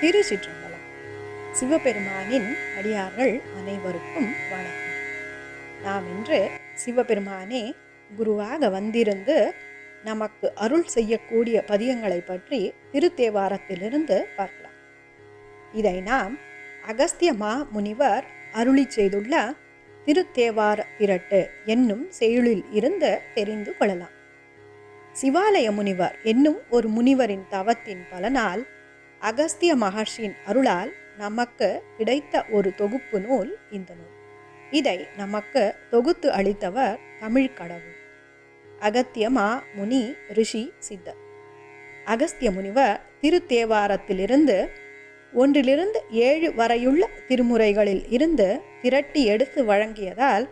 திருச்சிற்றம்பலம். சிவபெருமானின் அடியார்கள் அனைவருக்கும் வணக்கம். நாம் இன்று சிவபெருமானே குருவாக வந்திருந்து நமக்கு அருள் செய்யக்கூடிய பதியங்களை பற்றி திருத்தேவாரத்திலிருந்து பார்க்கலாம். இதை நாம் அகஸ்திய முனிவர் அருளி செய்துள்ள திருத்தேவார திரட்டு என்னும் செய்யுளில் இருந்து தெரிந்து கொள்ளலாம். சிவாலய முனிவர் என்னும் ஒரு முனிவரின் தவத்தின் பலனால் அகஸ்திய மகர்ஷியின் அருளால் நமக்கு கிடைத்த ஒரு தொகுப்பு நூல் இந்த நூல். இதை நமக்கு தொகுத்து அளித்தவர் தமிழ் கடவுள் அகத்திய முனி ரிஷி சித்தர். அகஸ்திய முனிவர் திருத்தேவாரத்திலிருந்து 1-7 வரையுள்ள திருமுறைகளில் இருந்து திரட்டி எடுத்து வழங்கியதால்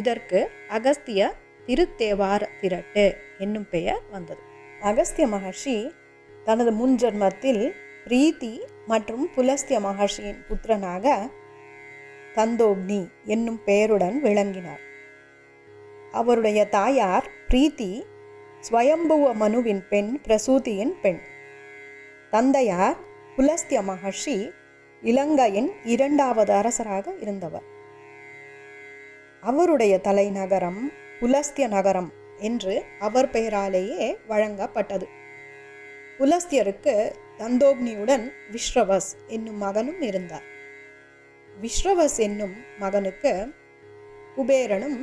இதற்கு அகஸ்திய திருத்தேவார திரட்டு என்னும் பெயர் வந்தது. அகஸ்திய மகர்ஷி தனது முன்ஜன்மத்தில் பிரீத்தி மற்றும் புலஸ்திய மகர்ஷியின் புத்திரனாக தந்தோக்னி என்னும் பெயருடன் விளங்கினார். அவருடைய தாயார் பிரீத்தி ஸ்வயம்புவ மனுவின் பெண் பிரசூதியின் பெண். தந்தையார் புலஸ்திய மகர்ஷி இலங்கையின் 2வது அரசராக இருந்தவர். அவருடைய தலைநகரம் புலஸ்திய நகரம் என்று அவர் பெயராலேயே வழங்கப்பட்டது. புலஸ்தியருக்கு தந்தோக்னியுடன் விஸ்ரவஸ் என்னும் மகனும் இருந்தார். விஸ்ரவஸ் என்னும் மகனுக்கு குபேரனும்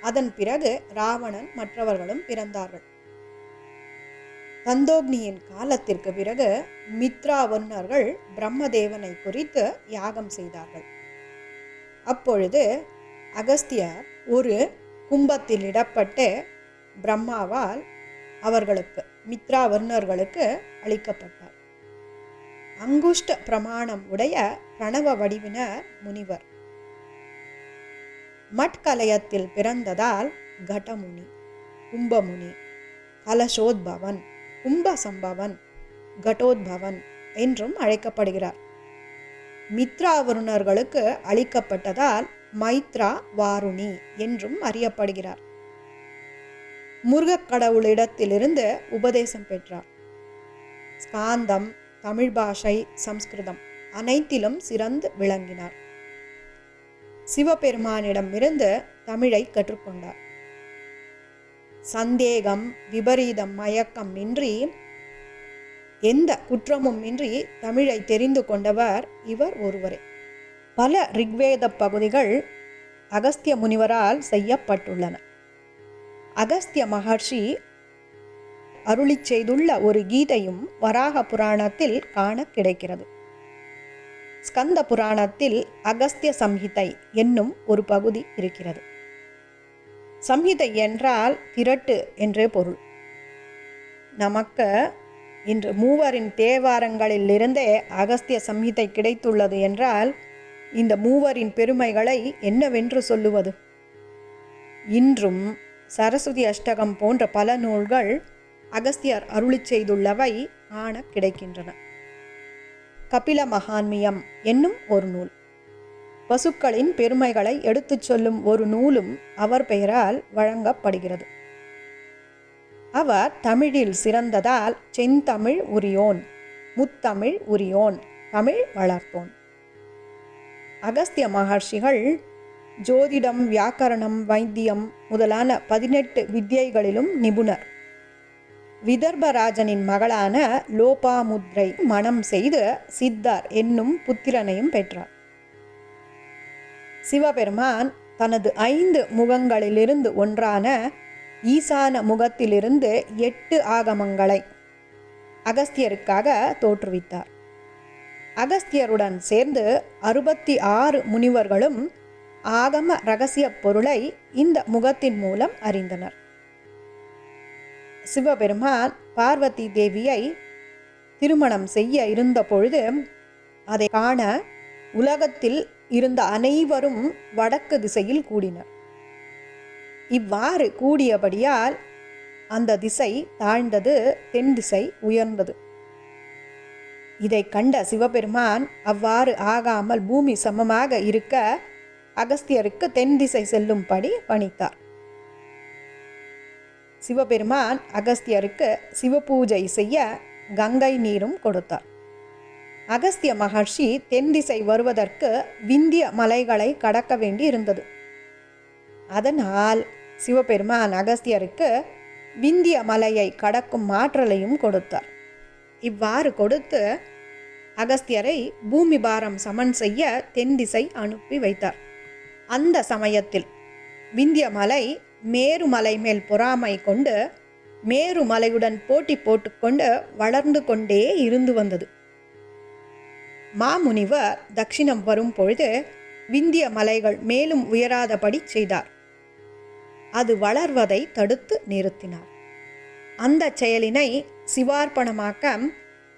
அதன் பிறகு ராவணன் மற்றவர்களும் பிறந்தார்கள். தந்தோக்னியின் காலத்திற்கு பிறகு மித்ராவர்ணர்கள் பிரம்மதேவனை குறித்து யாகம் செய்தார்கள். அப்பொழுது அகஸ்தியர் ஒரு கும்பத்தில் இடப்பட்டு பிரம்மாவால் அவர்களுக்கு மித்ராவர்ணர்களுக்கு அளிக்கப்பட்டார். அங்குஷ்ட பிரமாணம் உடைய பிரணவ வடிவினர் முனிவர். மட்கலயத்தில் பிறந்ததால் கடமுனி, கும்பமுனி, கலசோத்பவன், கும்பசம்பவன், கடோத்பவன் என்றும் அழைக்கப்படுகிறார். மித்ராவருணர்களுக்கு அளிக்கப்பட்டதால் மைத்ரா வாருணி என்றும் அறியப்படுகிறார். முருகக் கடவுளிடத்திலிருந்து உபதேசம் பெற்றார். ஸ்காந்தம், தமிழ் பாஷை, சம்ஸ்கிருதம் அனைத்திலும் சிறந்து விளங்கினார். சிவபெருமானிடம் இருந்து தமிழை கற்றுக்கொண்டார். சந்தேகம், விபரீதம், மயக்கம் இன்றி எந்த குற்றமும் இன்றி தமிழை தெரிந்து கொண்டவர் இவர் ஒருவரே. பல ரிக்வேத பகுதிகள் அகஸ்திய முனிவரால் செய்யப்பட்டுள்ளன. அகஸ்திய மகர்ஷி அருளி செய்துள்ள ஒரு கீதையும் வராக புராணத்தில் காண கிடைக்கிறது. ஸ்கந்த புராணத்தில் அகஸ்திய சம்ஹிதை என்னும் ஒரு பகுதி இருக்கிறது. சம்ஹிதை என்றால் திரட்டு என்றே பொருள். நமக்கு இன்று மூவரின் தேவாரங்களில் இருந்தே அகஸ்திய சம்ஹிதை கிடைத்துள்ளது என்றால் இந்த மூவரின் பெருமைகளை என்னவென்று சொல்லுவது? இன்றும் சரஸ்வதி அஷ்டகம் போன்ற பல நூல்கள் அகஸ்தியர் அருளி செய்துள்ளவை காண கிடைக்கின்றன. கபில மகான்மியம் என்னும் ஒரு நூல், பசுக்களின் பெருமைகளை எடுத்துச் சொல்லும் ஒரு நூலும் அவர் பெயரால் வழங்கப்படுகிறது. அவர் தமிழில் சிறந்ததால் செந்தமிழ் உரியோன், முத்தமிழ் உரியோன், தமிழ் வளர்த்தோன். அகஸ்திய மகர்ஷிகள் ஜோதிடம், வியாக்கரணம், வைத்தியம் முதலான 18 வித்யைகளிலும் நிபுணர். விதர்பராஜனின் மகளான லோபாமுத்ரை மணம் செய்து சித்தர் என்னும் புத்திரனையும் பெற்றார். சிவபெருமான் தனது 5 முகங்களிலிருந்து ஒன்றான ஈசான முகத்திலிருந்து 8 ஆகமங்களை அகஸ்தியருக்காக தோற்றுவித்தார். அகஸ்தியருடன் சேர்ந்து 66 முனிவர்களும் ஆகம இரகசிய பொருளை இந்த முகத்தின் மூலம் அறிந்தனர். சிவபெருமான் பார்வதி தேவியை திருமணம் செய்ய இருந்த பொழுது அதை காண உலகத்தில் இருந்த அனைவரும் வடக்கு திசையில் கூடினர். இவ்வாறு கூடியபடியால் அந்த திசை தாழ்ந்தது, தென் திசை உயர்ந்தது. இதை கண்ட சிவபெருமான் அவ்வாறு ஆகாமல் பூமி சமமாக இருக்க அகஸ்தியருக்கு தென் திசை செல்லும்படி பணித்தார். சிவபெருமான் அகஸ்தியருக்கு சிவபூஜை செய்ய கங்கை நீரும் கொடுத்தார். அகஸ்திய மகர்ஷி தென் திசை வருவதற்கு விந்திய மலைகளை கடக்க வேண்டி இருந்தது. அதனால் சிவபெருமான் அகஸ்தியருக்கு விந்திய மலையை கடக்கும் ஆற்றலையும் கொடுத்தார். இவ்வாறு கொடுத்து அகஸ்தியரை பூமி பாரம் சமன் செய்ய தென் திசை அனுப்பி வைத்தார். அந்த சமயத்தில் விந்திய மலை மேருமலை மேல் பொறாமை கொண்டு மேருமலையுடன் போட்டி போட்டுக்கொண்டு வளர்ந்து கொண்டே இருந்து வந்தது. மாமுனிவர் தட்சிணம் வரும் பொழுது விந்திய மலைகள் மேலும் உயராதபடி செய்தார். அது வளர்வதை தடுத்து நிறுத்தினார். அந்த செயலினை சிவார்ப்பணமாக்க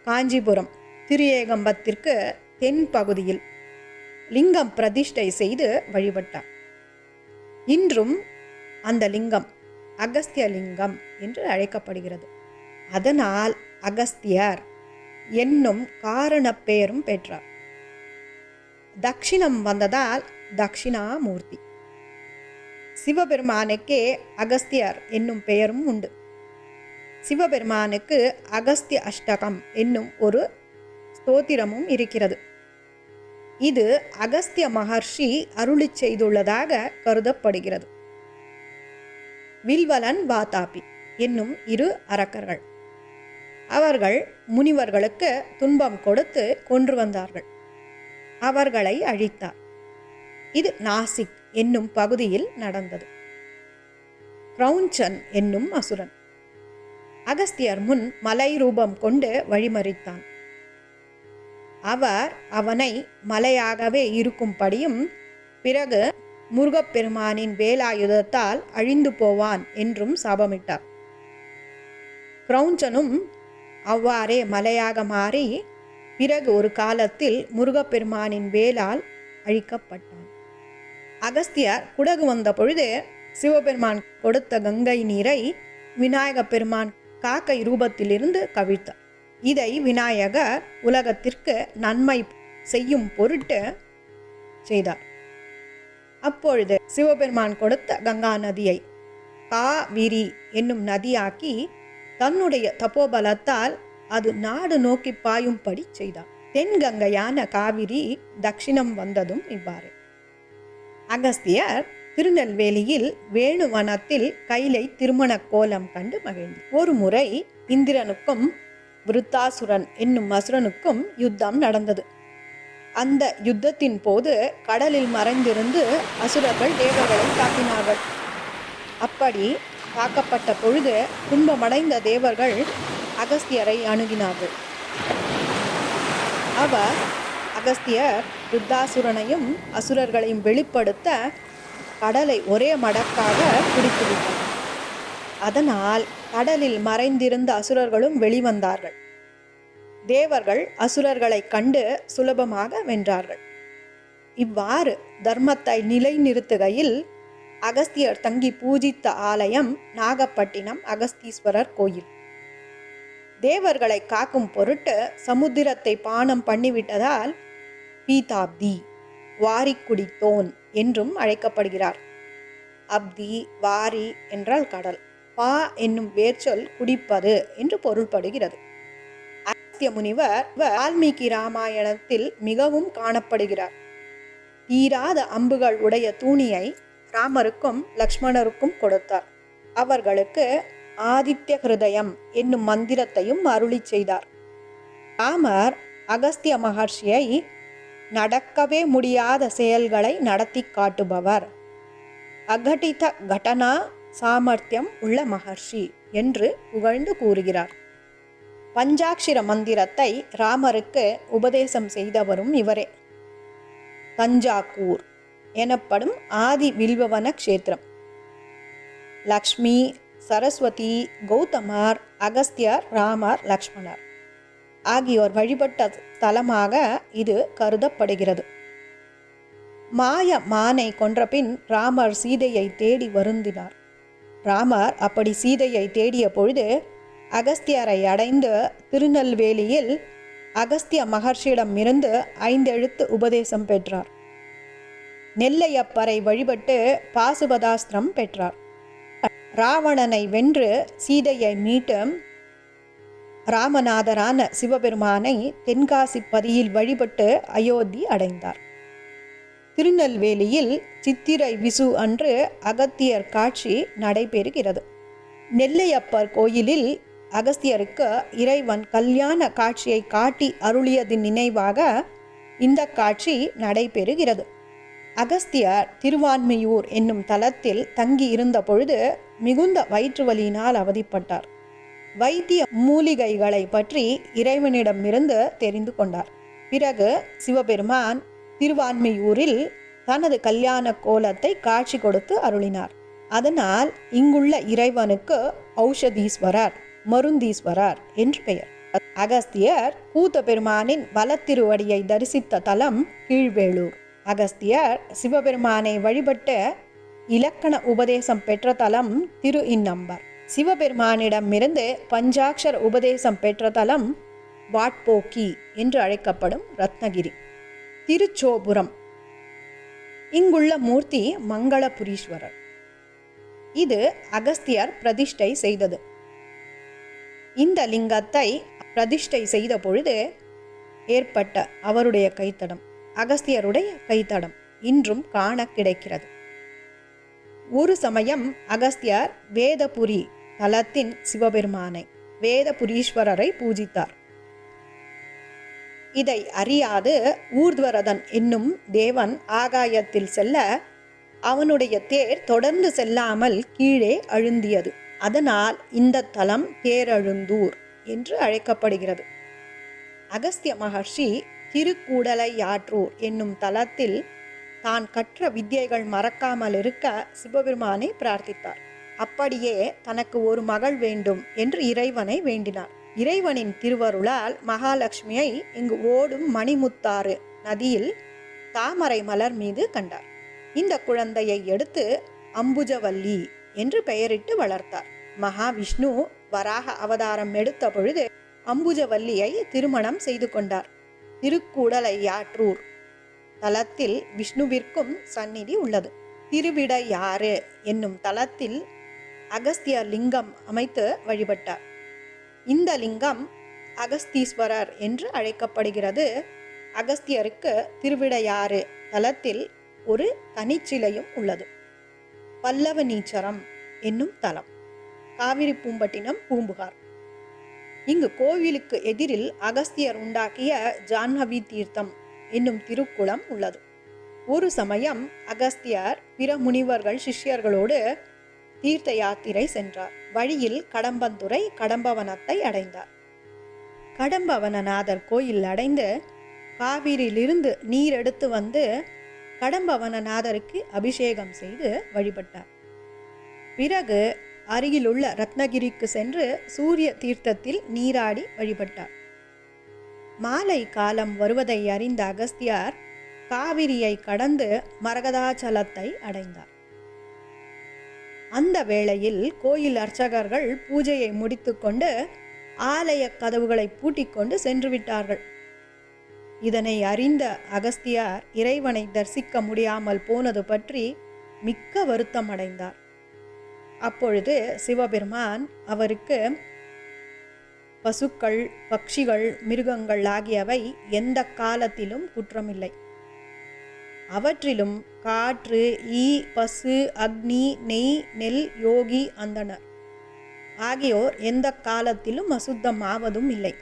காஞ்சிபுரம் திரியேகம்பத்திற்கு தென் பகுதியில் லிங்கம் பிரதிஷ்டை செய்து வழிபட்டார். இன்றும் அந்த லிங்கம் அகஸ்திய லிங்கம் என்று அழைக்கப்படுகிறது. அதனால் அகஸ்தியர் என்னும் காரண பெயரும் பெற்றார். தட்சிணம் வந்ததால் தட்சிணாமூர்த்தி. சிவபெருமானுக்கே அகஸ்தியர் என்னும் பெயரும் உண்டு. சிவபெருமானுக்கு அகஸ்திய அஷ்டகம் என்னும் ஒரு ஸ்தோத்திரமும் இருக்கிறது. இது அகஸ்திய மகர்ஷி அருளி செய்துள்ளதாக கருதப்படுகிறது. வில்வலன் வாதாபி என்னும் இரு அரக்கர்கள். அவர்கள் முனிவர்களுக்கு துன்பம் கொடுத்து கொன்று வந்தார்கள். அவர்களை அழித்தார். இது நாசிக் என்னும் பகுதியில் நடந்தது. கிரௌஞ்சன் என்னும் அசுரன் அகஸ்தியர் முன் மலை ரூபம் கொண்டு வழிமறித்தான். அவர் அவனை மலையாகவே இருக்கும்படியும் பிறகு முருகப்பெருமானின் வேலாயுதத்தால் அழிந்து போவான் என்றும் சாபமிட்டார். கிரௌஞ்சனும் அவ்வாறே மலையாக மாறி பிறகு ஒரு காலத்தில் முருகப்பெருமானின் வேலால் அழிக்கப்பட்டான். அகஸ்தியர் குடகு வந்த பொழுது சிவபெருமான் கொடுத்த கங்கை நீரை விநாயக பெருமான் காக்கை ரூபத்திலிருந்து கவிழ்த்தார். இதை விநாயகர் உலகத்திற்கு நன்மை செய்யும் பொருட்டு செய்தார். அப்பொழுது சிவபெருமான் கொடுத்த கங்கா நதியை காவிரி என்னும் நதியாக்கி தன்னுடைய தபோபலத்தால் அது நாடு நோக்கி பாயும்படி செய்தார். தென்கங்கையான காவிரி தட்சிணம் வந்ததும் இவ்வாறு. அகஸ்தியர் திருநெல்வேலியில் வேணுவனத்தில் கைலை திருமண கோலம் கண்டு மகிழ்ந்தார். ஒரு முறை இந்திரனுக்கும் விருத்தாசுரன் என்னும் அசுரனுக்கும் யுத்தம் நடந்தது. அந்த யுத்தத்தின் போது கடலில் மறைந்திருந்து அசுரர்கள் தேவர்களை தாக்கினார்கள். அப்படி தாக்கப்பட்ட பொழுது துன்பமடைந்த தேவர்கள் அகஸ்தியரை அணுகினார்கள். அவர் அகஸ்தியர் விருத்தாசுரனையும் அசுரர்களையும் வெளிப்படுத்த கடலை ஒரே மடக்காக குடித்துவிட்டார். அதனால் கடலில் மறைந்திருந்த அசுரர்களும் வெளிவந்தார்கள். தேவர்கள் அசுரர்களை கண்டு சுலபமாக வென்றார்கள். இவ்வாறு தர்மத்தை நிலைநிறுத்துகையில் அகஸ்தியர் தங்கி பூஜித்த ஆலயம் நாகப்பட்டினம் அகஸ்தீஸ்வரர் கோயில். தேவர்களை காக்கும் பொருட்டு சமுத்திரத்தை பானம் பண்ணிவிட்டதால் பீதாப்தி வாரி குடித்தோன் என்றும் அழைக்கப்படுகிறார். அப்தி வாரி என்றால் கடல், பா என்னும் வேர்ச்சொல் குடிப்பது என்று பொருள்படுகிறது. அகஸ்திய முனிவர் வால்மீகி ராமாயணத்தில் மிகவும் காணப்படுகிறார். தீராத அம்புகள் உடைய தூணியை ராமருக்கும் லக்ஷ்மணருக்கும் கொடுத்தார். அவர்களுக்கு ஆதித்ய ஹிருதயம் என்னும் மந்திரத்தையும் அருளி செய்தார். ராமர் அகஸ்திய மகர்ஷியை நடக்கவே முடியாத செயல்களை நடத்தி காட்டுபவர், அகடித கடனா சாமர்த்தியம் உள்ள மகர்ஷி என்று புகழ்ந்து கூறுகிறார். பஞ்சாட்சிர மந்திரத்தை ராமருக்கு உபதேசம் செய்தவரும் இவரே. தஞ்சாவூர் எனப்படும் ஆதி வில்வவன க்ஷேத்திரம். லக்ஷ்மி, சரஸ்வதி, கௌதமர், அகஸ்தியர், ராமர், லக்ஷ்மணர் ஆகியோர் வழிபட்ட ஸ்தலமாக இது கருதப்படுகிறது. மாய மானை கொன்ற பின் ராமர் சீதையை தேடி வருந்தினார். ராமர் அப்படி சீதையை தேடிய பொழுது அகஸ்தியரை அடைந்து திருநெல்வேலியில் அகஸ்திய மகர்ஷியிடம் இருந்து 5 எழுத்து உபதேசம் பெற்றார். நெல்லையப்பரை வழிபட்டு பாசுபதாஸ்திரம் பெற்றார். ராவணனை வென்று சீதையை மீட்டு ராமநாதரான சிவபெருமானை தென்காசி பதியில் வழிபட்டு அயோத்தி அடைந்தார். திருநெல்வேலியில் சித்திரை விசு அன்று அகத்தியர் காட்சி நடைபெறுகிறது. நெல்லையப்பர் கோயிலில் அகஸ்தியருக்கு இறைவன் கல்யாண காட்சியை காட்டி அருளியதின் நினைவாக இந்த காட்சி நடைபெறுகிறது. அகஸ்தியர் திருவான்மியூர் என்னும் தலத்தில் தங்கி இருந்த பொழுது மிகுந்த வயிற்று வலியினால் அவதிப்பட்டார். வைத்திய மூலிகைகளை பற்றி இறைவனிடமிருந்து தெரிந்து கொண்டார். பிறகு சிவபெருமான் திருவான்மியூரில் தனது கல்யாண கோலத்தை காட்சி கொடுத்து அருளினார். அதனால் இங்குள்ள இறைவனுக்கு ஔஷதீஸ்வரர், மருந்தீஸ்வரர் என்று பெயர். அகஸ்தியர் கூத்த பெருமானின் வலத்திருவடியை தரிசித்த தலம் கீழ்வேளூர். அகஸ்தியர் சிவபெருமானை வழிபட்டு இலக்கண உபதேசம் பெற்ற தலம் திரு இன்னம்பர். சிவபெருமானிடமிருந்து பஞ்சாட்சர உபதேசம் பெற்ற தலம் வாட்போக்கி என்று அழைக்கப்படும் ரத்னகிரி. திருச்சோபுரம். இங்குள்ள மூர்த்தி மங்களபுரீஸ்வரர். இது அகஸ்தியர் பிரதிஷ்டை செய்தது. இந்த லிங்கத்தை பிரதிஷ்டை செய்த பொழுது ஏற்பட்ட அவருடைய கைத்தடம், அகஸ்தியருடைய கைத்தடம் இன்றும் காண கிடைக்கிறது. ஒரு சமயம் அகஸ்தியர் வேதபுரி தலத்தின் சிவபெருமானை, வேதபுரீஸ்வரரை பூஜித்தார். இதை அறியாது ஊர்த்வரதன் என்னும் தேவன் ஆகாயத்தில் செல்ல அவனுடைய தேர் தொடர்ந்து செல்லாமல் கீழே அழுந்தியது. அதனால் இந்த தலம் தேரழுந்தூர் என்று அழைக்கப்படுகிறது. அகஸ்திய மகர்ஷி திருக்கூடலையாற்றூர் என்னும் தலத்தில் தான் கற்ற வித்யைகள் மறக்காமல் இருக்க சிவபெருமானை பிரார்த்தித்தார். அப்படியே தனக்கு ஒரு மகள் வேண்டும் என்று இறைவனை வேண்டினார். இறைவனின் திருவருளால் மகாலட்சுமியை இங்கு ஓடும் மணிமுத்தாறு நதியில் தாமரை மலர் மீது கண்டார். இந்த குழந்தையை எடுத்து அம்புஜவல்லி என்று பெயரிட்டு வளர்த்தார். மகாவிஷ்ணு வராக அவதாரம் எடுத்த பொழுது அம்புஜவல்லியை திருமணம் செய்து கொண்டார். திருக்கூடலையாற்றூர் தலத்தில் விஷ்ணுவிற்கும் சந்நிதி உள்ளது. திருவிடையாறு என்னும் தலத்தில் அகஸ்தியர் லிங்கம் அமைத்து வழிபட்டார். இந்த லிங்கம் அகஸ்தீஸ்வரர் என்று அழைக்கப்படுகிறது. அகஸ்தியருக்கு திருவிடையாறு தலத்தில் ஒரு தனிச்சிலையும் உள்ளது. பல்லவநீச்சரம் என்னும் தலம் காவிரி பூம்பட்டினம், பூம்புகார். இங்கு கோவிலுக்கு எதிரில் அகஸ்தியர் உண்டாக்கிய ஜாஹ்னவி தீர்த்தம் என்னும் திருக்குளம் உள்ளது. ஒரு சமயம் அகஸ்தியர் பிற முனிவர்கள் சிஷ்யர்களோடு தீர்த்த யாத்திரை சென்றார். வழியில் கடம்பந்துறை கடம்பவனத்தை அடைந்தார். கடம்பவனநாதர் கோயில் அடைந்து காவிரியிலிருந்து நீர் எடுத்து வந்து கடம்பவனநாதருக்கு அபிஷேகம் செய்து வழிபட்டார். பிறகு அருகிலுள்ள ரத்னகிரிக்கு சென்று சூரிய தீர்த்தத்தில் நீராடி வழிபட்டார். மாலை காலம் வருவதை அறிந்த அகஸ்தியர் காவிரியை கடந்து மரகதாச்சலத்தை அடைந்தார். அந்த வேளையில் கோயில் அர்ச்சகர்கள் பூஜையை முடித்துக்கொண்டு ஆலய கதவுகளை பூட்டிக்கொண்டு சென்று விட்டார்கள். இதனை அறிந்த அகஸ்தியர் இறைவனை தரிசிக்க முடியாமல் போனது பற்றி மிக்க வருத்தம் அடைந்தார். அப்பொழுது சிவபெருமான் அவருக்கு பசுக்கள், பட்சிகள், மிருகங்கள் ஆகியவை எந்த காலத்திலும் குற்றமில்லை. அவற்றிலும் காற்று, ஈ, பசு, அக்னி, நெய், நெல், யோகி, அந்தணர் ஆகியோர் எந்த காலத்திலும் அசுத்தம் ஆவதும் இல்லை.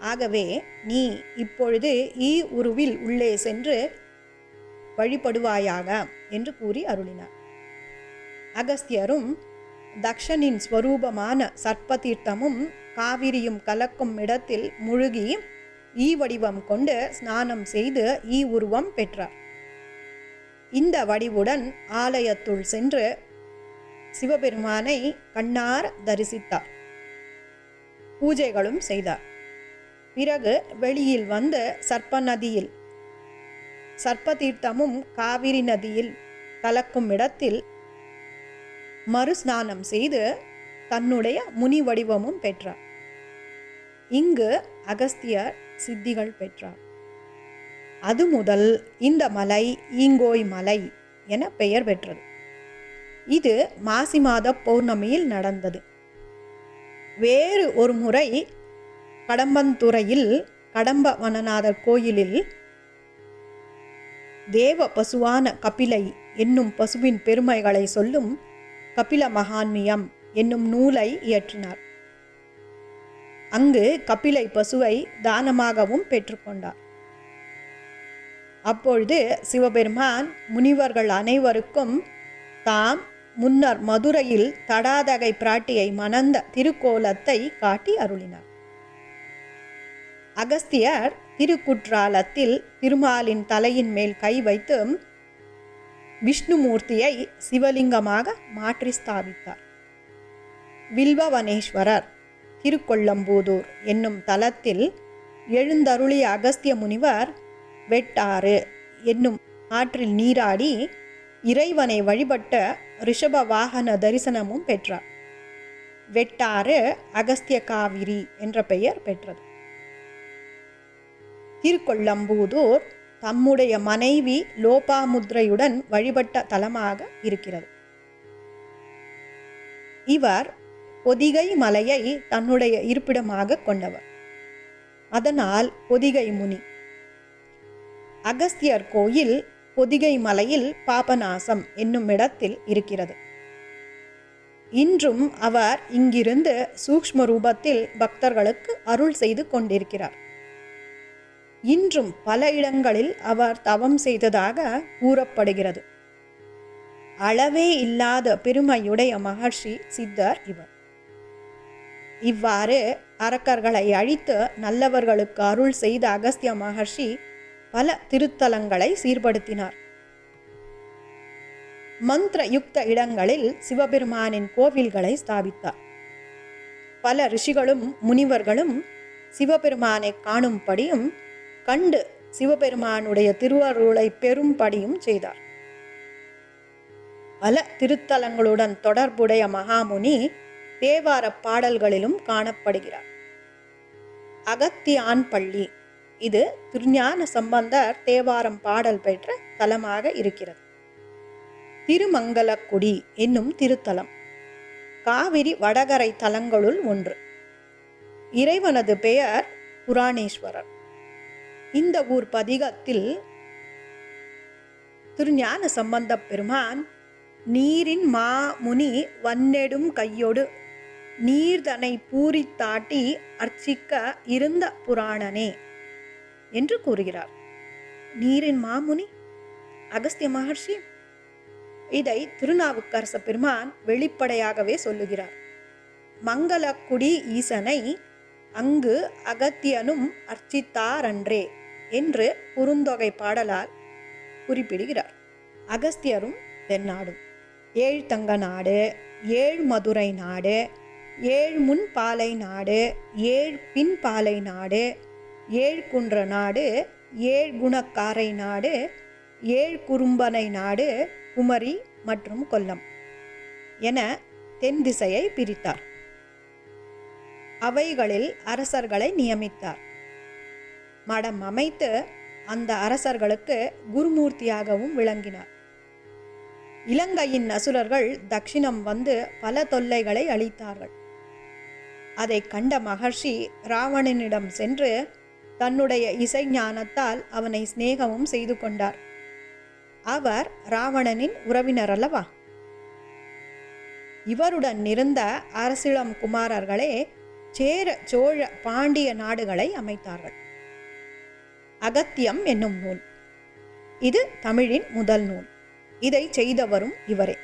ஆகவே நீ இப்பொழுது ஈ உருவில் உள்ளே சென்று வழிபடுவாயாக என்று கூறி அருளினார். அகஸ்தியரும் தக்ஷனின் ஸ்வரூபமான சர்ப்பதீர்த்தமும் காவிரியும் கலக்கும் இடத்தில் முழுகி ஈ வடிவம் கொண்டு ஸ்நானம் செய்து ஈ உருவம் பெற்றார். இந்த வடிவுடன் ஆலயத்துள் சென்று சிவபெருமானை கண்ணார தரிசித்தார். பூஜைகளும் செய்தார். பிறகு வெளியில் வந்து சர்ப்ப நதியில், சர்ப்பதீர்த்தமும் காவிரி நதியில் கலக்கும் இடத்தில் மறுஸ்நானம் செய்து தன்னுடைய முனி வடிவமும் பெற்றார். இங்கு அகஸ்தியர் சித்திகள் பெற்றார். அது முதல் இந்த மலை ஈங்கோய் மலை என பெயர் பெற்றது. இது மாசி மாத பௌர்ணமியில் நடந்தது. வேறு ஒரு முறை கடம்பந்துறையில் கடம்ப வனநாதர் கோயிலில் தேவ பசுவான கபிலை என்னும் பசுவின் பெருமைகளை சொல்லும் கபில மகான்மியம் என்னும் நூலை இயற்றினார். அங்கு கபிலை பசுவை தானமாகவும் பெற்றுக்கொண்டார். அப்பொழுது சிவபெருமான் முனிவர்கள் அனைவருக்கும் தாம் முன்னர் மதுரையில் தடாதகை பிராட்டியை மணந்த திருக்கோலத்தை காட்டி அருளினார். அகஸ்தியர் திருக்குற்றாலத்தில் திருமாலின் தலையின் மேல் கை வைத்து விஷ்ணுமூர்த்தியை சிவலிங்கமாக மாற்றி ஸ்தாபித்தார். வில்வவனேஸ்வரர் திருக்கொள்ளம்பூதூர் என்னும் தலத்தில் எழுந்தருளிய அகஸ்திய முனிவர் வெட்டாறு என்னும் ஆற்றில் நீராடி இறைவனை வழிபட்ட ரிஷப வாகன தரிசனமும் பெற்றார். வெட்டாறு அகஸ்திய காவிரி என்ற பெயர் பெற்றது. திருக்கொள்ளம்பூதூர் தம்முடைய மனைவி லோபாமுத்ரையுடன் வழிபட்ட தலமாக இருக்கிறது. இவர் பொதிகை மலையை தன்னுடைய இருப்பிடமாக கொண்டவர். அதனால் பொதிகை முனி. அகஸ்தியர் கோயில் பொதிகை மலையில் பாபநாசம் என்னும் இடத்தில் இருக்கிறது. இன்றும் அவர் இங்கிருந்து சூக்ஷ்ம ரூபத்தில் பக்தர்களுக்கு அருள் செய்து கொண்டிருக்கிறார். இன்றும் பல இடங்களில் அவர் தவம் செய்ததாக கூறப்படுகிறது. அளவே இல்லாத பெருமையுடைய மகர்ஷி சித்தர் இவர். இவ்வாறு அரக்கர்களை அழித்து நல்லவர்களுக்கு அருள் செய்த அகஸ்திய மகர்ஷி பல திருத்தலங்களை சீர்படுத்தினார். மந்திர யுக்த இடங்களில் சிவபெருமானின் கோவில்களை ஸ்தாபித்தார். பல ரிஷிகளும் முனிவர்களும் சிவபெருமானை காணும்படியும் கண்டு சிவபெருமானுடைய திருவருளை பெறும்படியும் செய்தார். பல திருத்தலங்களுடன் தொடர்புடைய மகாமுனி தேவார பாடல்களிலும் காணப்படுகிறார். அகத்தியான் பள்ளி இது திருஞான சம்பந்தர் தேவாரம் பாடல் பெற்ற தலமாக இருக்கிறது. திருமங்கலக்குடி என்னும் திருத்தலம் காவிரி வடகரை தலங்களுள் ஒன்று. இறைவனது பெயர் புராணேஸ்வரர். இந்த ஊர் பதிகத்தில் திருஞான சம்பந்த பெருமான் நீரின் மாமுனி வன்னெடும் கையொடு நீர்தனை பூரித்தாட்டி அர்ச்சிக்க இருந்த புராணனே என்று கூறுகிறார். நீரின் மாமுனி அகஸ்திய மகர்ஷி. இதை திருநாவுக்கரச பெருமான் வெளிப்படையாகவே சொல்லுகிறார். மங்களக்குடி ஈசனை அங்கு அகத்தியனும் அர்ச்சித்தாரன்றே என்று குறுந்தொகை பாடலால் குறிப்பிடுகிறார். அகஸ்தியரும் தென்னாடும் ஏழ்தங்க நாடு, ஏழ் மதுரை நாடு, ஏழ் முன் பாலை நாடு, ஏழ் பின் பாலை நாடு, ஏழ் குன்ற நாடு, ஏழ் குணக்காரை நாடு, ஏழ் குறும்பனை நாடு, குமரி மற்றும் கொல்லம் என தென் திசையை பிரித்தார். அவைகளில் அரசர்களை நியமித்தார். மடம் அமைத்து அந்த அரசர்களுக்கு குருமூர்த்தியாகவும் விளங்கினார். இலங்கையின் அசுரர்கள் தட்சிணம் வந்து பல தொல்லைகளை அளித்தார்கள். அதை கண்ட மகர்ஷி ராவணனிடம் சென்று தன்னுடைய இசை ஞானத்தால் அவனை சிநேகமும் செய்து கொண்டார். அவர் ராவணனின் உறவினர் அல்லவா? இவருடன் இருந்த அரசிளம் குமாரர்களே சேர சோழ பாண்டிய நாடுகளை அமைத்தார்கள். அகத்தியம் என்னும் நூல் இது தமிழின் முதல் நூல். இதை செய்தவரும் இவரே.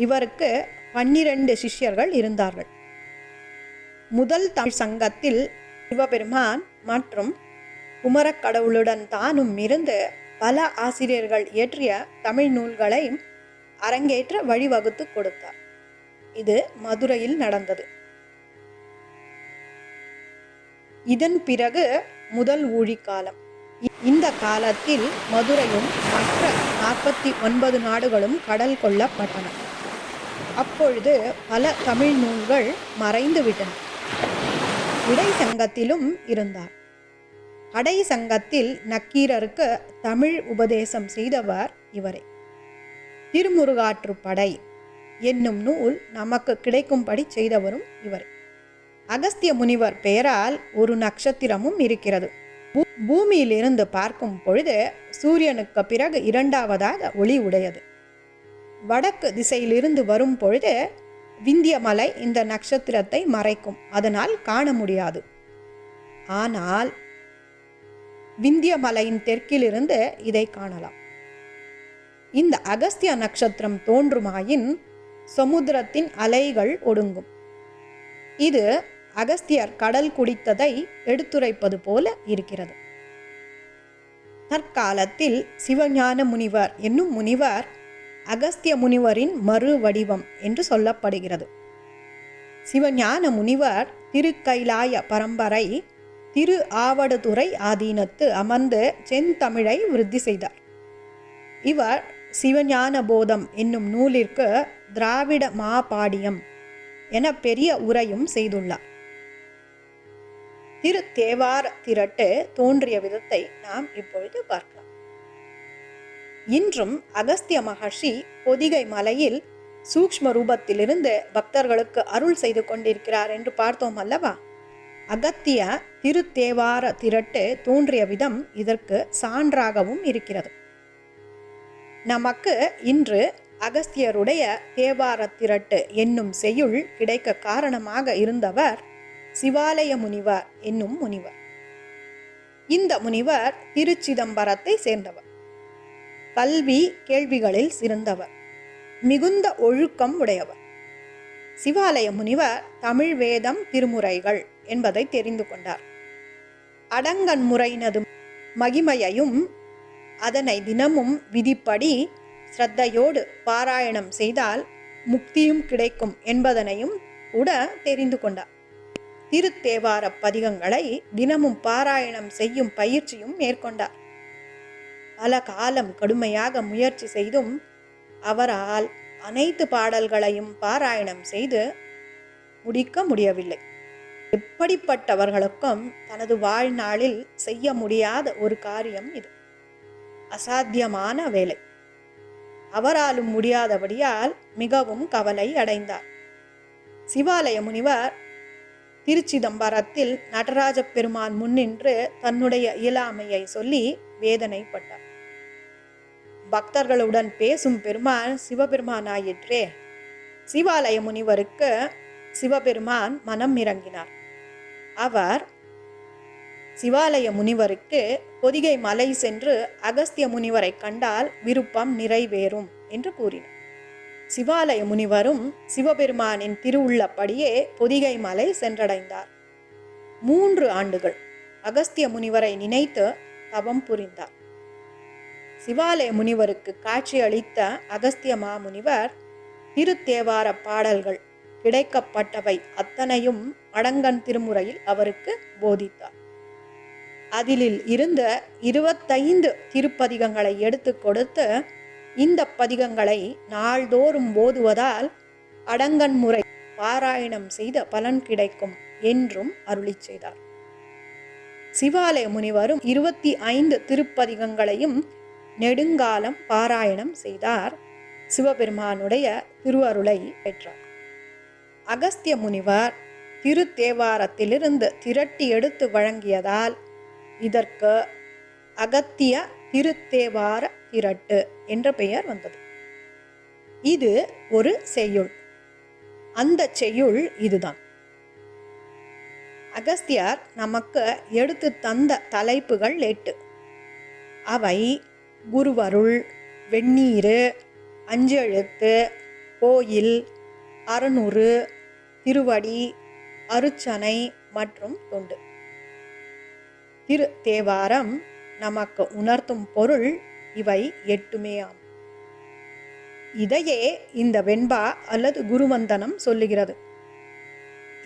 இவருக்கு 12 சிஷ்யர்கள் இருந்தார்கள். முதல் தமிழ் சங்கத்தில் சிவபெருமான் மற்றும் குமரக்கடவுளுடன் தானும் இருந்து பல ஆசிரியர்கள் இயற்றிய தமிழ் நூல்களை அரங்கேற்ற வழிவகுத்து கொடுத்தார். இது மதுரையில் நடந்தது. இதன் பிறகு முதல் ஊழிக்காலம். இந்த காலத்தில் மதுரையும் மற்ற 49 நாடுகளும் கடல் கொள்ளப்பட்டன. அப்பொழுது பல தமிழ் நூல்கள் மறைந்து விட்டன. இடை சங்கத்திலும் இருந்தார். கடை சங்கத்தில் நக்கீரருக்கு தமிழ் உபதேசம் செய்தவர் இவரே. திருமுருகாற்றுப்படை என்னும் நூல் நமக்கு கிடைக்கும்படி செய்தவரும் இவரே. அகஸ்திய முனிவர் பெயரால் ஒரு நட்சத்திரமும் இருக்கிறது. பூமியிலிருந்து பார்க்கும் பொழுது சூரியனுக்கு பிறகு இரண்டாவதாக ஒளி உடையது. வடக்கு திசையிலிருந்து வரும் பொழுது விந்திய மலை இந்த நட்சத்திரத்தை மறைக்கும், அதனால் காண முடியாது. ஆனால் விந்திய மலையின் தெற்கிலிருந்து இதை காணலாம். இந்த அகஸ்திய நட்சத்திரம் தோன்றுமாயின் சமுத்திரத்தின் அலைகள் ஒடுங்கும். இது அகஸ்தியர் கடல் குடித்ததை எடுத்துரைப்பது போல இருக்கிறது. தற்காலத்தில் சிவஞான முனிவர் என்னும் முனிவர் அகஸ்திய முனிவரின் மறு வடிவம் என்று சொல்லப்படுகிறது. சிவஞான முனிவர் திருக்கைலாய பரம்பரை திரு ஆவடுதுறை ஆதீனத்து அமர்ந்து செந்தமிழை விருத்தி செய்தார். இவர் சிவஞான போதம் என்னும் நூலிற்கு திராவிட மாபாடியம் என பெரிய உரையும் செய்துள்ளார். திரு தேவார திரட்டு தோன்றிய விதத்தை நாம் இப்பொழுது பார்க்கலாம். இன்றும் அகஸ்திய மகர்ஷி பொதிகை மலையில் சூக்ஷ்ம ரூபத்திலிருந்து பக்தர்களுக்கு அருள் செய்து கொண்டிருக்கிறார் என்று பார்த்தோம் அல்லவா? அகத்திய திரு தேவார திரட்டு தோன்றிய விதம் இதற்கு சான்றாகவும் இருக்கிறது. நமக்கு இன்று அகஸ்தியருடைய தேவார திரட்டு என்னும் செய்யுள் கிடைக்க காரணமாக இருந்தவர் சிவாலய முனிவர் என்னும் முனிவர். இந்த முனிவர் திருச்சிதம்பரத்தை சேர்ந்தவர். கல்வி கேள்விகளில் சிறந்தவர், மிகுந்த ஒழுக்கம் உடையவர். சிவாலய முனிவர் தமிழ் வேதம் திருமுறைகள் என்பதை தெரிந்து கொண்டார். அடங்கன் முறையினது மகிமையையும் அதனை தினமும் விதிப்படி ஸ்ரத்தையோடு பாராயணம் செய்தால் முக்தியும் கிடைக்கும் என்பதனையும் கூட தெரிந்து கொண்டார். திருத்தேவார பதிகங்களை தினமும் பாராயணம் செய்யும் பயிற்சியும் மேற்கொண்டார். பல காலம் கடுமையாக முயற்சி செய்தும் அவரால் அனைத்து பாடல்களையும் பாராயணம் செய்து முடிக்க முடியவில்லை. எப்படிப்பட்டவர்களுக்கும் தனது வாழ்நாளில் செய்ய முடியாத ஒரு காரியம் இது. அசாத்தியமான வேலை. அவராலும் முடியாதபடியால் மிகவும் கவலை அடைந்தார். சிவாலய முனிவர் திருச்சிதம்பரத்தில் நடராஜ பெருமான் முன்னின்று தன்னுடைய இயலாமையை சொல்லி வேதனைப்பட்டார். பக்தர்களுடன் பேசும் பெருமான் சிவபெருமானாயிற்றே. சிவாலய முனிவருக்கு சிவபெருமான் மனம் இறங்கினார். அவர் சிவாலய முனிவருக்கு பொதிகை மலை சென்று அகஸ்திய முனிவரை கண்டால் விருப்பம் நிறைவேறும் என்று கூறினார். சிவாலய முனிவரும் சிவபெருமானின் திருவுள்ளப்படியே பொதிகை மலை சென்றடைந்தார். 3 ஆண்டுகள் அகஸ்திய முனிவரை நினைத்து தவம் புரிந்தார். சிவாலய முனிவருக்கு காட்சியளித்த அகஸ்திய மாமுனிவர் திருத்தேவார பாடல்கள் கிடைக்கப்பட்டவை அத்தனையும் அடங்கன் திருமுறையில் அவருக்கு போதித்தார். அதிலில் இருந்த 25 திருப்பதிகங்களை எடுத்து கொடுத்து இந்த பதிகங்களை நாள்தோறும் ஓதுவதால் அடங்கன் முறை பாராயணம் செய்த பலன் கிடைக்கும் என்றும் அருளி செய்தார். சிவாலய முனிவரும் 25 திருப்பதிகங்களையும் நெடுங்காலம் பாராயணம் செய்தார். சிவபெருமானுடைய திருவருளை பெற்றார். அகஸ்திய முனிவர் திருத்தேவாரத்திலிருந்து திரட்டி எடுத்து வழங்கியதால் இதற்கு அகத்திய திருத்தேவார திரட்டு என்ற பெயர் வந்தது. இது ஒரு செய்யுள். அந்த செய்யுள் இதுதான். அகஸ்தியர் நமக்கு எடுத்து தந்த தலைப்புகள் 8. அவை குருவருள், வெந்நீரு, அஞ்செழுத்து, கோயில், அறநூறு, திருவடி, அருச்சனை மற்றும் தொண்டு. திரு தேவாரம் நமக்கு உணர்த்தும் பொருள் இவை 8மே ஆம். இதையே இந்த வெண்பா அல்லது குருவந்தனம் சொல்லுகிறது.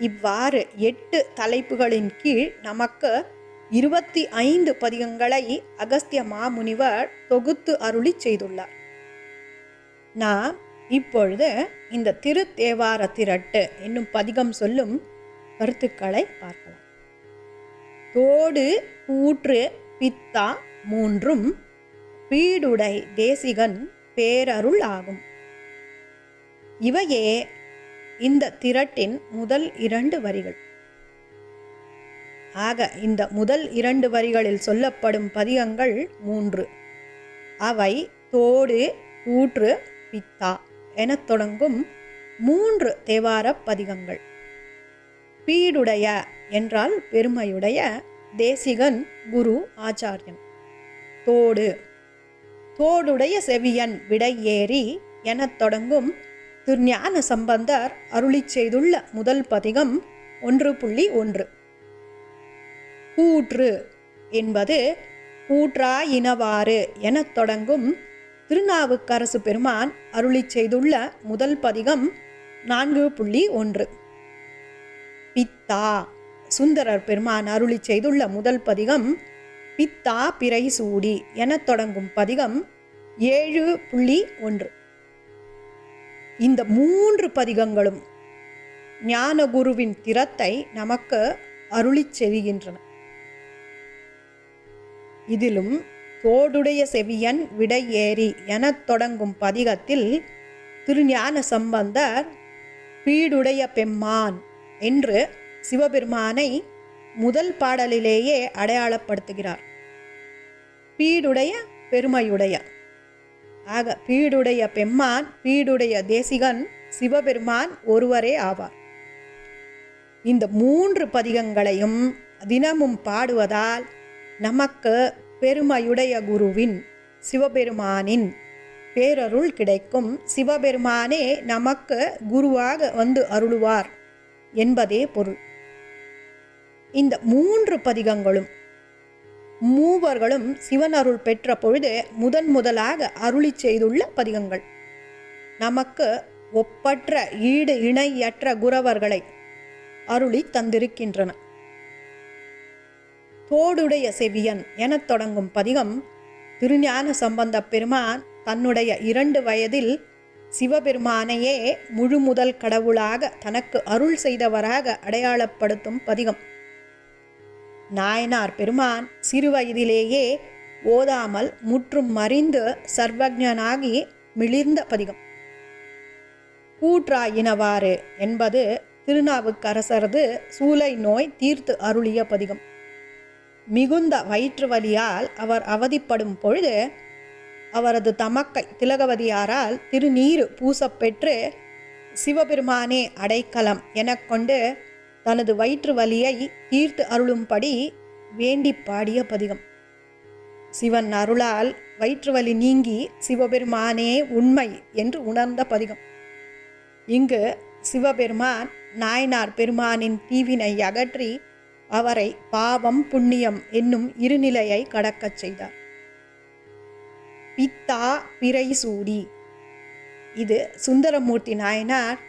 இவ்வாறு 8 தலைப்புகளின் கீழ் நமக்கு 25 பதிகங்களை அகஸ்திய மாமுனிவர் தொகுத்து அருளி செய்துள்ளார். நாம் இப்பொழுது இந்த திருத்தேவார திரட்டு என்னும் பதிகம் சொல்லும் கருத்துக்களை பார்க்கலாம். தோடு கூற்று பித்தா 3ம் பீடுடை தேசிகன் பேரருள் ஆகும். இவையே இந்த திரட்டின் முதல் 2 வரிகள். ஆக இந்த முதல் 2 வரிகளில் சொல்லப்படும் பதிகங்கள் 3. அவை தோடு, கூற்று, பித்தா எனத் தொடங்கும் 3 தேவார பதிகங்கள். பீடுடைய என்றால் பெருமையுடைய, தேசிகன் குரு ஆச்சாரியன். தோடு, தோடுடைய செவியன் விடையேறி எனத் தொடங்கும் திருஞான சம்பந்தர் அருளிச் செய்துள்ள முதல் பதிகம் 1.1. கூற்று என்பது கூற்றாயினவாறு எனத் தொடங்கும் திருநாவுக்கரசு பெருமான் அருளிச் செய்துள்ள முதல் பதிகம் 4.1. பித்தா, சுந்தரர் பெருமான் அருளிச் செய்துள்ள முதல் பதிகம் பித்தா பிறை சூடி எனத் தொடங்கும் பதிகம் 7.1. இந்த 3 பதிகங்களும் ஞானகுருவின் திறத்தை நமக்கு அருளிச் செய்கின்றன. இதிலும் தோடுடைய செவியன் விடையேறி எனத் தொடங்கும் பதிகத்தில் திருஞான சம்பந்தர் பீடுடைய பெம்மான் என்று சிவபெருமானை முதல் பாடலிலேயே அடையாளப்படுத்துகிறார். பீடுடைய பெருமையுடைய. ஆக பீடுடைய பெம்மான், பீடுடைய தேசிகன் சிவபெருமான் ஒருவரே ஆவார். இந்த 3 பதிகங்களையும் தினமும் பாடுவதால் நமக்கு பெருமையுடைய குருவின், சிவபெருமானின் பேரருள் கிடைக்கும். சிவபெருமானே நமக்கு குருவாக வந்து அருளுவார் என்பதே பொருள். இந்த 3 பதிகங்களும் மூவர்களும் சிவனருள் பெற்ற பொழுது முதலாக அருளி செய்துள்ள பதிகங்கள். நமக்கு ஒப்பற்ற ஈடு இணையற்ற குரவர்களை அருளி தந்திருக்கின்றன. தோடுடைய செவியன் எனத் தொடங்கும் பதிகம் திருஞான சம்பந்த பெருமான் தன்னுடைய 2 வயதில் சிவபெருமானையே முழு முதல் கடவுளாக தனக்கு அருள் செய்தவராக அடையாளப்படுத்தும் பதிகம். நாயனார் பெருமான் சிறுவயதிலேயே ஓதாமல் முற்றும் மறிந்து சர்வஜனாகி மிளிர்ந்த பதிகம். கூற்றாயினவாறு என்பது திருநாவுக்கரசரது சூலை நோய் தீர்த்து அருளிய பதிகம். மிகுந்த வயிற்று வலியால் அவர் அவதிப்படும் பொழுது அவரது தமக்கை திலகவதியாரால் திருநீரு பூசப்பெற்று சிவபெருமானே அடைக்கலம் எனக் கொண்டு தனது வயிற்று வலியை தீர்த்து அருளும்படி வேண்டி பாடிய பதிகம். சிவன் அருளால் வயிற்று வலி நீங்கி சிவபெருமானே உண்மை என்று உணர்ந்த பதிகம். இங்கு சிவபெருமான் நாயனார் பெருமானின் தீவினை அகற்றி அவரை பாவம் புண்ணியம் என்னும் இருநிலையை கடக்கச் செய்தார். பித்தா பிறை சூடி, இது சுந்தரமூர்த்தி நாயனார்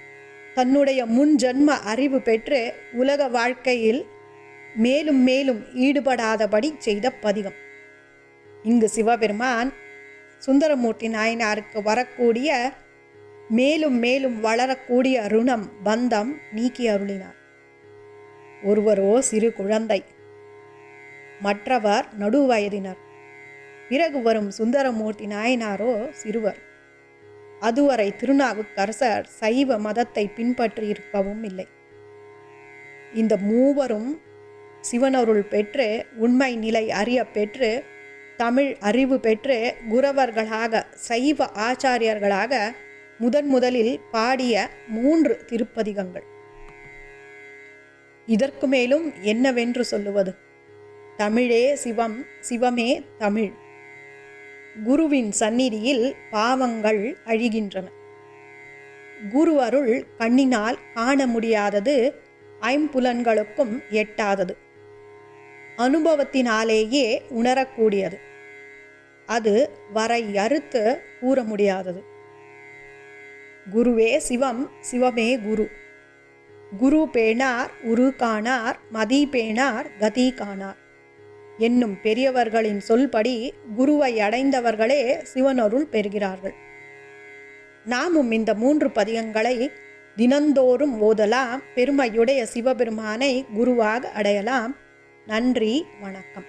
தன்னுடைய முன் ஜன்ம அறிவு பெற்று உலக வாழ்க்கையில் மேலும் மேலும் ஈடுபடாதபடி செய்த பதிகம். இங்கு சிவபெருமான் சுந்தரமூர்த்தி நாயனாருக்கு வரக்கூடிய மேலும் மேலும் வளரக்கூடிய ருணம் பந்தம் நீக்கி அருளினார். ஒருவரோ சிறு குழந்தை, மற்றவர் நடுவயதினர். பிறகு வரும் சுந்தரமூர்த்தி நாயனாரோ சிறுவர். அதுவரை திருநாவுக்கரசர் சைவ மதத்தை பின்பற்றி இருக்கவும் இல்லை. இந்த மூவரும் சிவனருள் பெற்று உண்மை நிலை அறிய பெற்று தமிழ் அறிவு பெற்று குரவர்களாக சைவ ஆச்சாரியர்களாக முதலில் பாடிய 3 திருப்பதிகங்கள். இதற்கு மேலும் என்னவென்று சொல்லுவது? தமிழே சிவம், சிவமே தமிழ். குருவின் சந்நிதியில் பாவங்கள் அழிகின்றன. குரு அருள் கண்ணினால் காண முடியாதது, ஐம்புலன்களுக்கும் எட்டாதது, அனுபவத்தினாலேயே உணரக்கூடியது. அது வரை அறுத்து கூற முடியாதது. குருவே சிவம், சிவமே குரு. குரு பேணார் உரு காணார், மதி பேணார் கதி காணார் என்னும் பெரியவர்களின் சொல்படி குருவை அடைந்தவர்களே சிவனருள் பெறுகிறார்கள். நாமும் இந்த 3 பதிகங்களை தினந்தோறும் ஓதலாம். பெருமையுடைய சிவபெருமானை குருவாக அடையலாம். நன்றி, வணக்கம்.